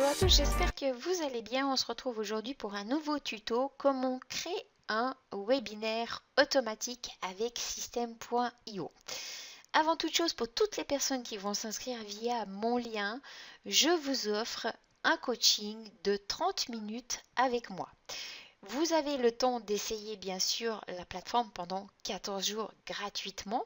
Bonjour à tous, j'espère que vous allez bien. On se retrouve aujourd'hui pour un nouveau tuto, comment créer un webinaire automatique avec System.io. Avant toute chose, pour toutes les personnes qui vont s'inscrire via mon lien, je vous offre un coaching de 30 minutes avec moi. Vous avez le temps d'essayer bien sûr la plateforme pendant 14 jours gratuitement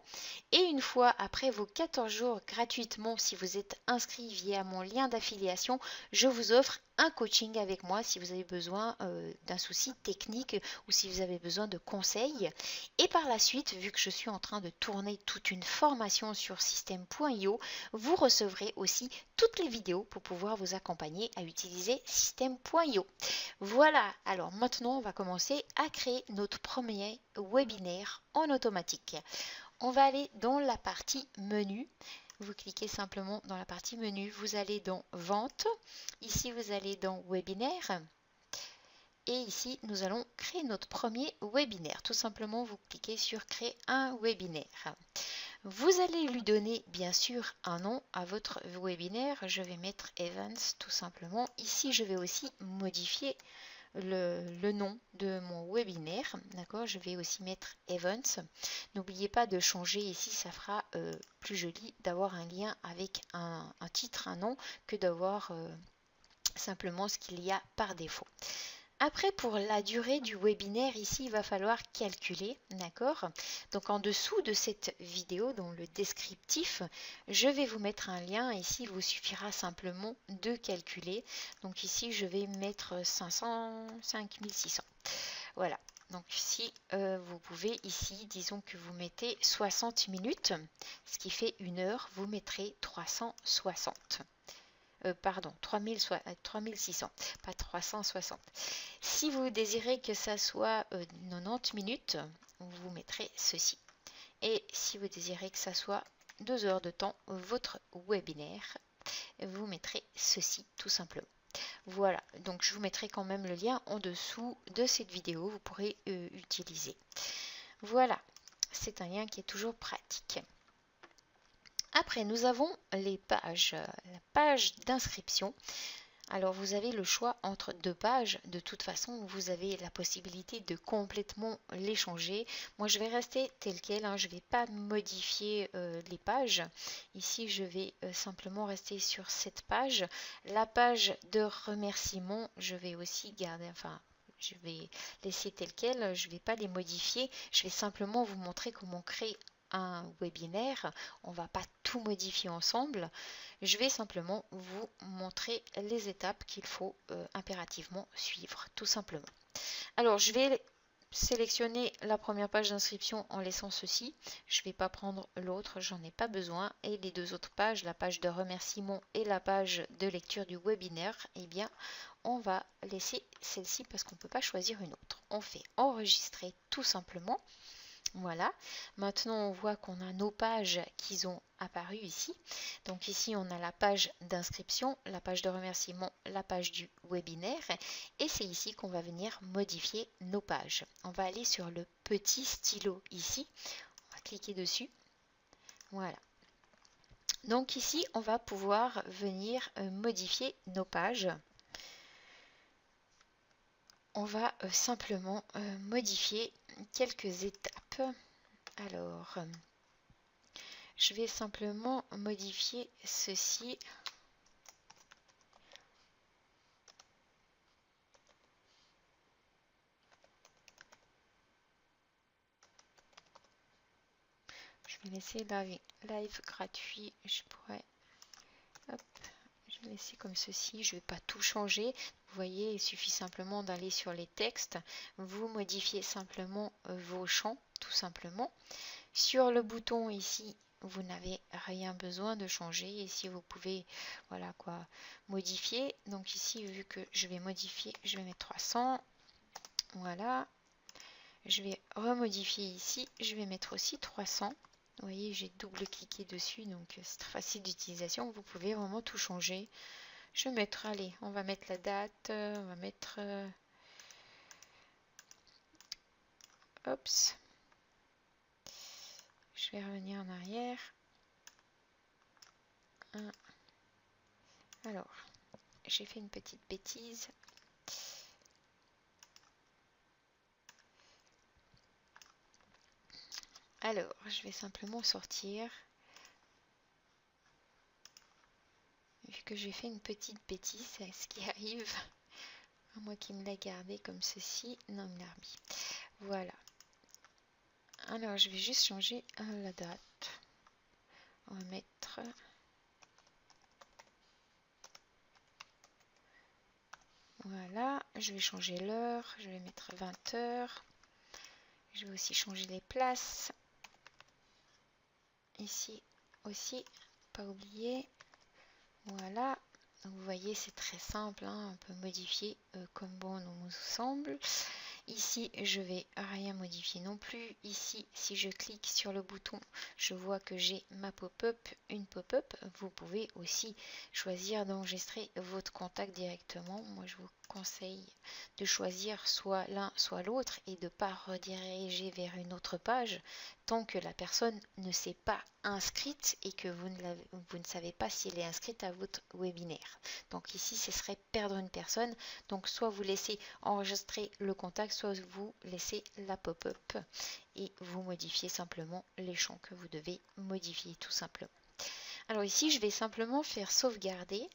et une fois après vos 14 jours gratuitement, si vous êtes inscrit via mon lien d'affiliation, je vous offre un coaching avec moi si vous avez besoin d'un souci technique ou si vous avez besoin de conseils. Et par la suite, vu que je suis en train de tourner toute une formation sur System.io, vous recevrez aussi toutes les vidéos pour pouvoir vous accompagner à utiliser System.io. Voilà, alors maintenant on va commencer à créer notre premier webinaire en automatique. On va aller dans la partie menu. Vous cliquez simplement dans la partie menu, vous allez dans Vente. Ici vous allez dans Webinaire. Et ici nous allons créer notre premier webinaire. Tout simplement vous cliquez sur Créer un webinaire. Vous allez lui donner bien sûr un nom à votre webinaire. Je vais mettre Events tout simplement. Ici je vais aussi modifier le nom de mon webinaire. D'accord, je vais aussi mettre Events. N'oubliez pas de changer ici, ça fera plus joli d'avoir un lien avec un titre, un nom, que d'avoir simplement ce qu'il y a par défaut. Après, pour la durée du webinaire, ici, il va falloir calculer, d'accord? Donc, en dessous de cette vidéo, dans le descriptif, je vais vous mettre un lien. Ici, il vous suffira simplement de calculer. Donc, ici, je vais mettre 5600. Voilà. Donc, ici, vous pouvez, ici, disons que vous mettez 60 minutes, ce qui fait 1 heure, vous mettrez 360. Pardon, 3600, pas 360. Si vous désirez que ça soit 90 minutes, vous mettrez ceci. Et si vous désirez que ça soit 2 heures de temps, votre webinaire, vous mettrez ceci tout simplement. Voilà, donc je vous mettrai quand même le lien en dessous de cette vidéo, vous pourrez utiliser. Voilà, c'est un lien qui est toujours pratique. Après, nous avons les pages, la page d'inscription. Alors, vous avez le choix entre 2 pages. De toute façon, vous avez la possibilité de complètement les changer. Moi, je vais rester tel quel. Je ne vais pas modifier les pages. Ici, je vais simplement rester sur cette page. La page de remerciement, je vais aussi garder, enfin, je vais laisser tel quel. Je ne vais pas les modifier. Je vais simplement vous montrer comment créer un webinaire. On ne va pas tout modifier ensemble. Je vais simplement vous montrer les étapes qu'il faut impérativement suivre, tout simplement. Alors, je vais sélectionner la première page d'inscription en laissant ceci. Je ne vais pas prendre l'autre, j'en ai pas besoin. Et les 2 autres pages, la page de remerciement et la page de lecture du webinaire, eh bien, on va laisser celle-ci parce qu'on ne peut pas choisir une autre. On fait enregistrer tout simplement. Voilà, maintenant on voit qu'on a nos pages qui ont apparu ici. Donc ici on a la page d'inscription, la page de remerciement, la page du webinaire et c'est ici qu'on va venir modifier nos pages. On va aller sur le petit stylo ici, on va cliquer dessus. Voilà. Donc ici on va pouvoir venir modifier nos pages. On va simplement modifier quelques étapes. Alors, je vais simplement modifier ceci. Je vais laisser live gratuit. Je pourrais, hop, je vais laisser comme ceci. Je ne vais pas tout changer. Vous voyez, il suffit simplement d'aller sur les textes. Vous modifiez simplement vos champs, tout simplement. Sur le bouton ici, vous n'avez rien besoin de changer. Ici, vous pouvez, voilà quoi, modifier. Donc ici, vu que je vais modifier, je vais mettre 300. Voilà. Je vais remodifier ici. Je vais mettre aussi 300. Vous voyez, j'ai double-cliqué dessus, donc c'est très facile d'utilisation. Vous pouvez vraiment tout changer. Je vais mettre, allez, on va mettre la date. On va mettre... Oups. Je vais revenir en arrière. Alors, j'ai fait une petite bêtise. Alors, je vais simplement sortir. Vu que j'ai fait une petite bêtise, c'est ce qui arrive. À moi qui me l'a gardé comme ceci. Non, il me l'a remis. Voilà. Alors, je vais juste changer la date. On va mettre... Voilà, je vais changer l'heure, je vais mettre 20 heures. Je vais aussi changer les places. Ici aussi, pas oublier. Voilà, donc vous voyez c'est très simple, hein, on peut modifier comme bon nous semble. Ici, je vais rien modifier non plus. Ici, si je clique sur le bouton, je vois que j'ai ma pop-up, une pop-up. Vous pouvez aussi choisir d'enregistrer votre contact directement. Moi, je vous conseille de choisir soit l'un, soit l'autre et de ne pas rediriger vers une autre page tant que la personne ne s'est pas inscrite et que vous ne savez pas si elle est inscrite à votre webinaire. Donc ici, ce serait perdre une personne. Donc soit vous laissez enregistrer le contact, soit vous laissez la pop-up et vous modifiez simplement les champs que vous devez modifier tout simplement. Alors ici, je vais simplement faire sauvegarder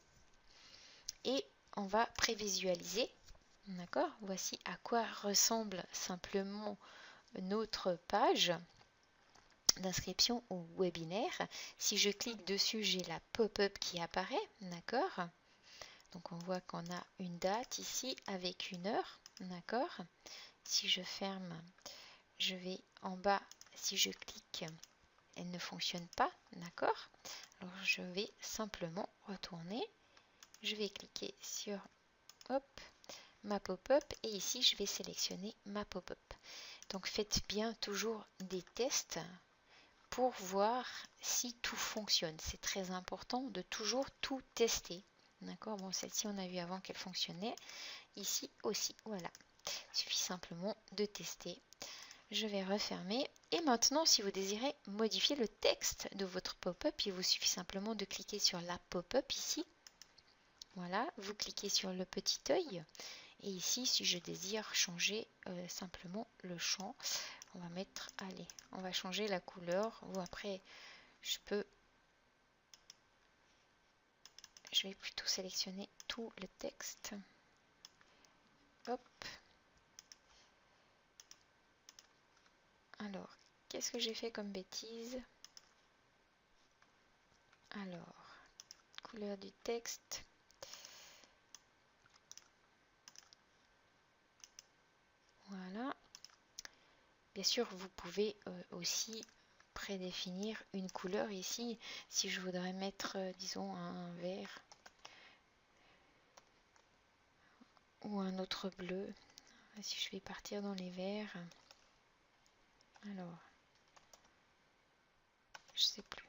et on va prévisualiser. D'accord? Voici à quoi ressemble simplement notre page d'inscription au webinaire. Si je clique dessus, j'ai la pop-up qui apparaît. D'accord? Donc on voit qu'on a une date ici avec une heure. D'accord? Si je ferme, je vais en bas. Si je clique, elle ne fonctionne pas. D'accord? Alors je vais simplement retourner. Je vais cliquer sur hop, ma pop-up et ici je vais sélectionner ma pop-up. Donc faites bien toujours des tests pour voir si tout fonctionne. C'est très important de toujours tout tester. D'accord? Bon, celle-ci, on a vu avant qu'elle fonctionnait. Ici aussi, voilà. Il suffit simplement de tester. Je vais refermer. Et maintenant, si vous désirez modifier le texte de votre pop-up, il vous suffit simplement de cliquer sur la pop-up ici. Voilà, vous cliquez sur le petit œil. Et ici, si je désire changer simplement le champ, on va mettre, allez, on va changer la couleur. Ou après, je vais plutôt sélectionner tout le texte. Hop. Alors, qu'est-ce que j'ai fait comme bêtise? Alors, couleur du texte. Voilà. Bien sûr, vous pouvez aussi prédéfinir une couleur ici. Si je voudrais mettre, disons, un vert ou un autre bleu. Si je vais partir dans les verts. Alors, je sais plus.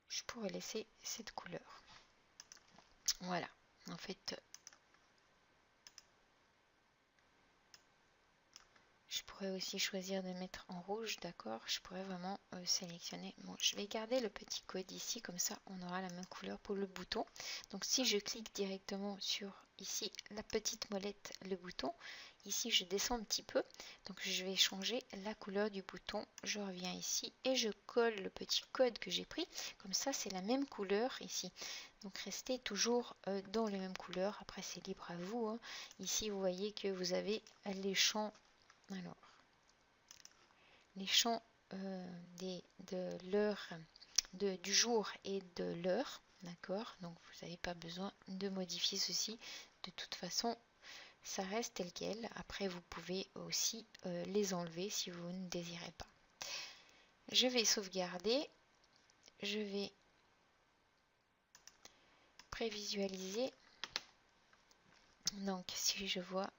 Je pourrais laisser cette couleur. Voilà. En fait, je pourrais aussi choisir de mettre en rouge, d'accord? Je pourrais vraiment sélectionner. Bon, je vais garder le petit code ici, comme ça on aura la même couleur pour le bouton. Donc si je clique directement sur ici la petite molette, le bouton, ici je descends un petit peu. Donc je vais changer la couleur du bouton. Je reviens ici et je colle le petit code que j'ai pris. Comme ça c'est la même couleur ici. Donc restez toujours dans les mêmes couleurs. Après c'est libre à vous, hein. Ici vous voyez que vous avez les champs. Alors, les champs de l'heure, du jour et de l'heure, d'accord? Donc, vous n'avez pas besoin de modifier ceci. De toute façon, ça reste tel quel. Après, vous pouvez aussi les enlever si vous ne désirez pas. Je vais sauvegarder. Je vais prévisualiser. Donc, si je vois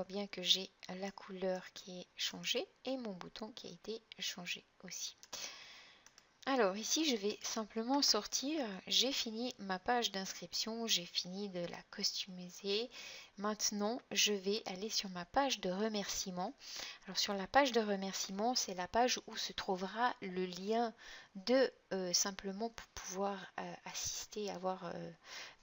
bien que j'ai la couleur qui est changée et mon bouton qui a été changé aussi. Alors ici, je vais simplement sortir. J'ai fini ma page d'inscription, j'ai fini de la customiser. Maintenant, je vais aller sur ma page de remerciement. Alors sur la page de remerciement, c'est la page où se trouvera le lien de simplement pour pouvoir assister, avoir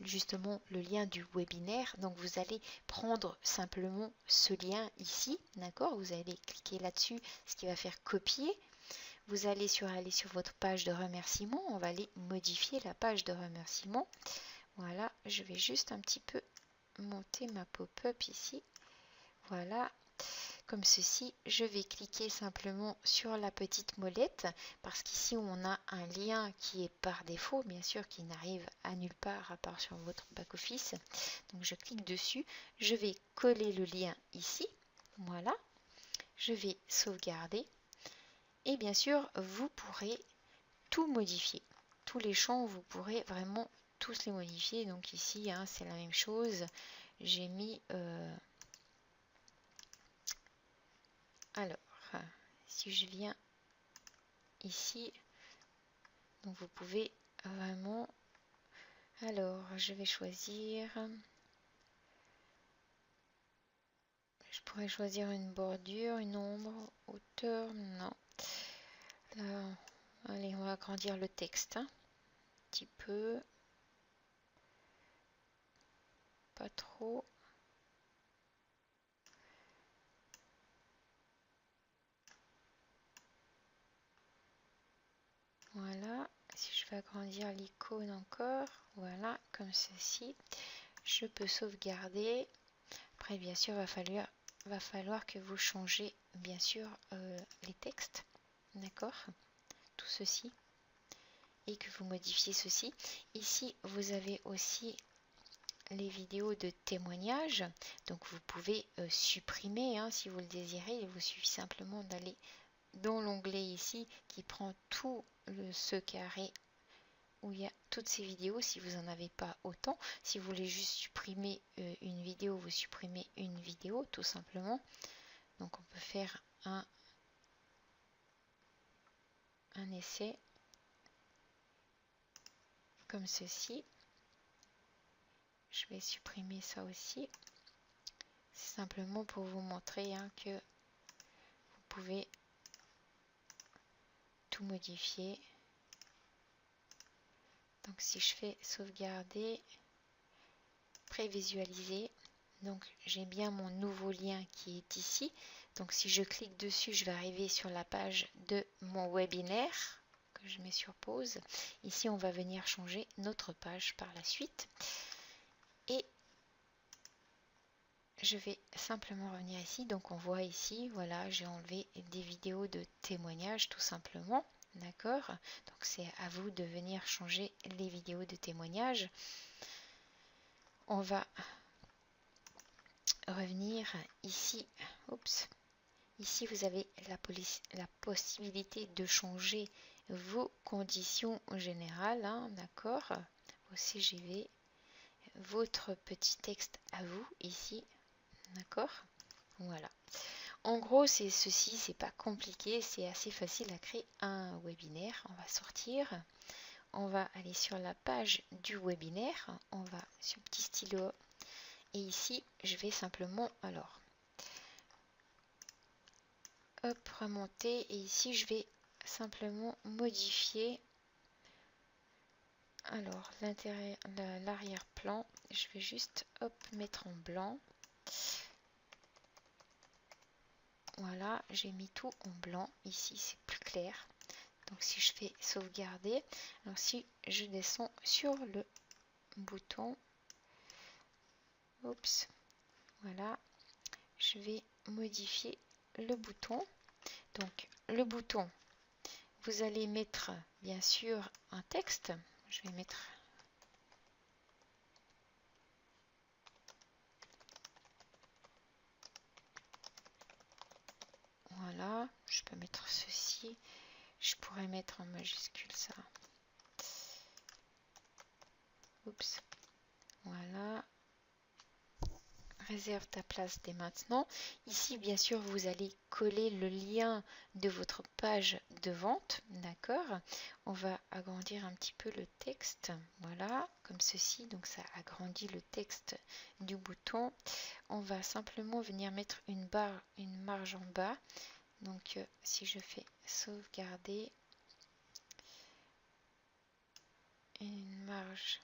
justement le lien du webinaire. Donc vous allez prendre simplement ce lien ici, d'accord? Vous allez cliquer là-dessus, ce qui va faire copier. Vous allez aller sur votre page de remerciement. On va aller modifier la page de remerciement. Voilà, je vais juste un petit peu monter ma pop-up ici. Voilà, comme ceci. Je vais cliquer simplement sur la petite molette parce qu'ici on a un lien qui est par défaut, bien sûr, qui n'arrive à nulle part à part sur votre back-office. Donc je clique dessus. Je vais coller le lien ici. Voilà, je vais sauvegarder. Et bien sûr, vous pourrez tout modifier. Tous les champs, vous pourrez vraiment tous les modifier. Donc ici, hein, c'est la même chose. J'ai mis... alors, si je viens ici, donc vous pouvez vraiment... Alors, je vais choisir... Je pourrais choisir une bordure, une ombre, hauteur, non. Là, allez, on va agrandir le texte, hein, un petit peu. Pas trop. Voilà, si je vais agrandir l'icône encore, voilà, comme ceci, je peux sauvegarder. Après, bien sûr, va falloir que vous changez, bien sûr, les textes, d'accord, tout ceci, et que vous modifiez ceci. Ici, vous avez aussi les vidéos de témoignages, donc vous pouvez supprimer, hein, si vous le désirez. Il vous suffit simplement d'aller dans l'onglet ici qui prend tout ce carré où il y a toutes ces vidéos. Si vous n'en avez pas autant, si vous voulez juste supprimer une vidéo, vous supprimez une vidéo tout simplement. Donc on peut faire un essai comme ceci. Je vais supprimer ça aussi. C'est simplement pour vous montrer, hein, que vous pouvez tout modifier. Donc si je fais sauvegarder, prévisualiser, donc j'ai bien mon nouveau lien qui est ici. Donc si je clique dessus, je vais arriver sur la page de mon webinaire que je mets sur pause. Ici, on va venir changer notre page par la suite. Et je vais simplement revenir ici. Donc on voit ici, voilà, j'ai enlevé des vidéos de témoignages tout simplement. D'accord? Donc c'est à vous de venir changer les vidéos de témoignages. On va revenir ici. Oups. Ici, vous avez la possibilité de changer vos conditions générales, hein, d'accord, au CGV, votre petit texte à vous ici, d'accord, voilà. En gros, c'est ceci, c'est pas compliqué, c'est assez facile à créer un webinaire. On va sortir, on va aller sur la page du webinaire, on va sur petit stylo et ici, je vais simplement, alors, hop, remonter et ici je vais simplement modifier alors l'intérieur, l'arrière-plan. Je vais juste hop mettre en blanc. Voilà, j'ai mis tout en blanc ici, c'est plus clair. Donc si je fais sauvegarder, alors si je descends sur le bouton, oups, voilà, je vais modifier le bouton. Donc le bouton, vous allez mettre bien sûr un texte. Je vais mettre voilà, je peux mettre ceci. Je pourrais mettre en majuscule ça. Oups. Voilà. réserve ta place dès maintenant. Ici, bien sûr, vous allez coller le lien de votre page de vente. D'accord? On va agrandir un petit peu le texte. Voilà, comme ceci. Donc, ça agrandit le texte du bouton. On va simplement venir mettre une barre, une marge en bas. Donc, si je fais sauvegarder, une marge.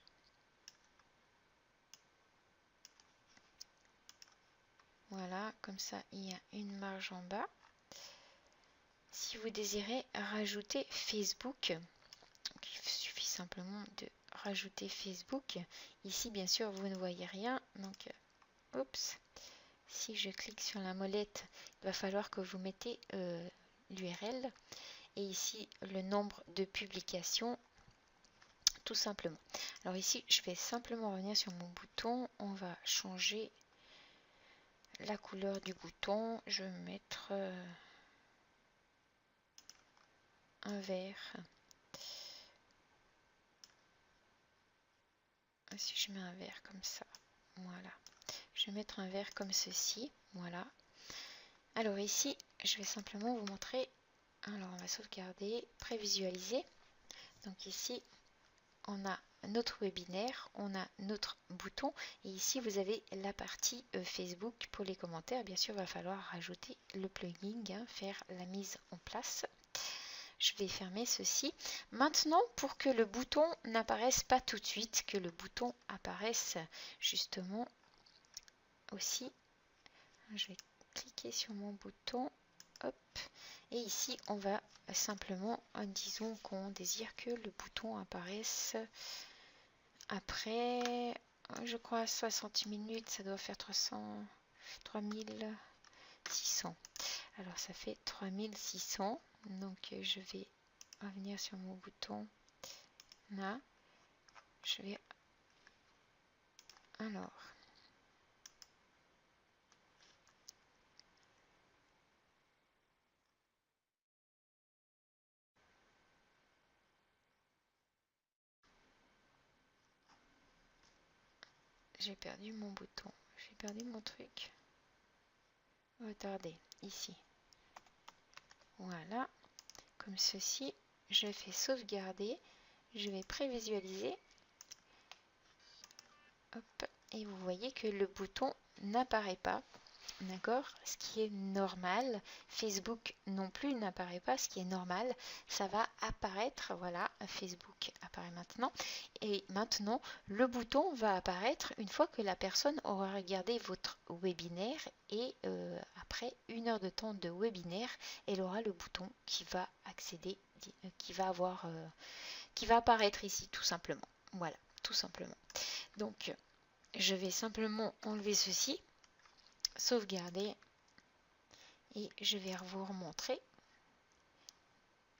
Voilà, comme ça, il y a une marge en bas. Si vous désirez rajouter Facebook, il suffit simplement de rajouter Facebook. Ici, bien sûr, vous ne voyez rien. Donc, oups, si je clique sur la molette, il va falloir que vous mettez l'URL. Et ici, le nombre de publications, tout simplement. Alors ici, je vais simplement revenir sur mon bouton. On va changer la couleur du bouton. Je vais mettre un vert. Si je mets un vert comme ça, voilà. Je vais mettre un vert comme ceci, voilà. Alors ici, je vais simplement vous montrer. Alors on va sauvegarder, prévisualiser. Donc ici, on a notre webinaire, on a notre bouton. Et ici, vous avez la partie Facebook pour les commentaires. Bien sûr, il va falloir rajouter le plugin, faire la mise en place. Je vais fermer ceci. Maintenant, pour que le bouton n'apparaisse pas tout de suite, que le bouton apparaisse justement aussi, je vais cliquer sur mon bouton, hop, et ici on va simplement, disons qu'on désire que le bouton apparaisse après, je crois 60 minutes, ça doit faire 3600. Alors ça fait 3600, donc je vais revenir sur mon bouton là, je vais alors j'ai perdu mon bouton, j'ai perdu mon truc, retardez ici, voilà, comme ceci. Je fais sauvegarder, je vais prévisualiser. Hop, et vous voyez que le bouton n'apparaît pas, d'accord? Ce qui est normal. Facebook non plus n'apparaît pas, ce qui est normal. Ça va apparaître, voilà, Facebook apparaît maintenant. Et maintenant, le bouton va apparaître une fois que la personne aura regardé votre webinaire et après 1 heure de temps de webinaire, elle aura le bouton qui va accéder, qui va apparaître ici tout simplement. Voilà, tout simplement. Donc, je vais simplement enlever ceci, sauvegarder et je vais vous remontrer.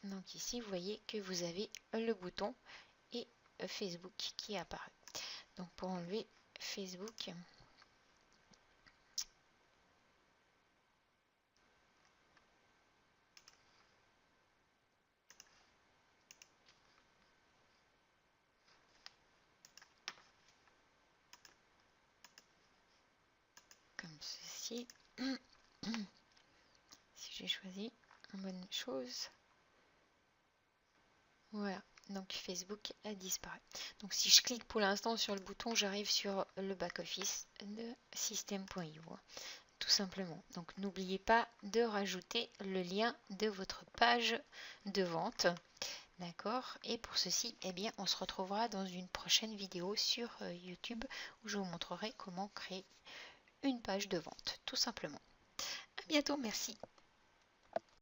Donc ici, vous voyez que vous avez le bouton et Facebook qui apparaît. Donc pour enlever Facebook, comme ceci, si j'ai choisi une bonne chose, voilà. Donc Facebook a disparu. Donc si je clique pour l'instant sur le bouton, j'arrive sur le back-office de System.io. Tout simplement. Donc n'oubliez pas de rajouter le lien de votre page de vente. D'accord? Et pour ceci, eh bien, on se retrouvera dans une prochaine vidéo sur YouTube où je vous montrerai comment créer une page de vente. Tout simplement. À bientôt, merci.